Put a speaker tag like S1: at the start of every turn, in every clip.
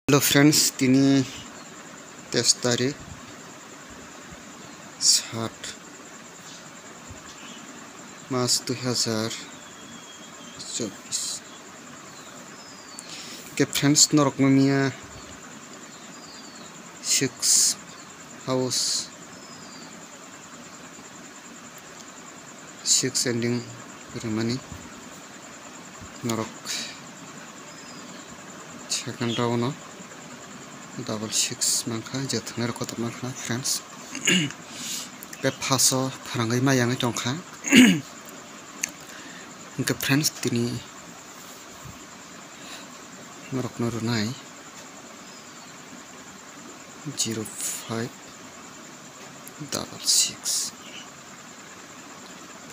S1: Hello friends, tini 23 तारिख 7 मास 2024 के friends नरकमिया 6 house 6 ending remani नरक second round double 6 mangkha jethner kotor mangkha friends ke phaso pharangai mayangai tongkha ke friends tini norok runai 05 double 6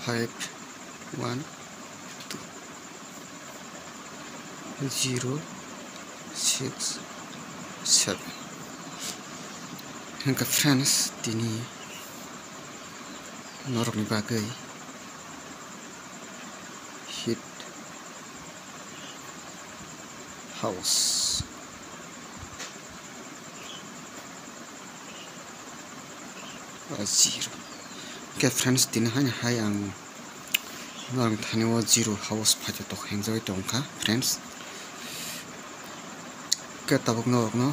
S1: 5 1 2 0 6 7 hingga friends tini norok ni bagai hit house zero ke friends tini hai ang norok thani wo zero house phaja tok enjoy tongkha friends ke tabuk norok no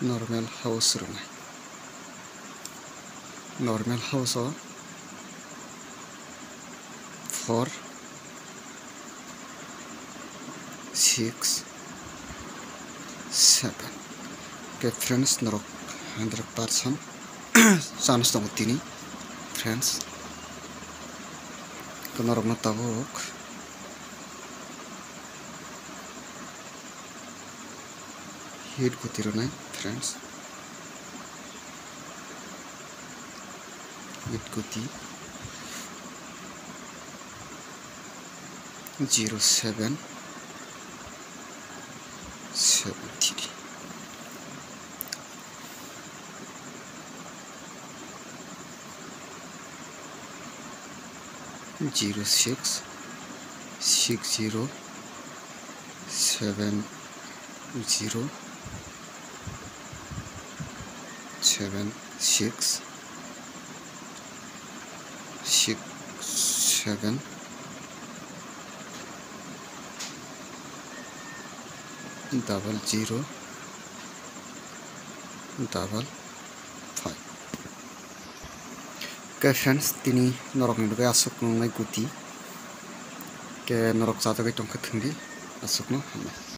S1: normal house runai normal house 4 6 7 ke friends norok 100% chance dong tini friends ke norok no tabuk hit guti runai friends hit guti 07 73 06 60 70 76 7 double 0 double 5 ke friends tini norok ni bagai asuk ngai guti ke norok jata gai tongkha thungdi asuk no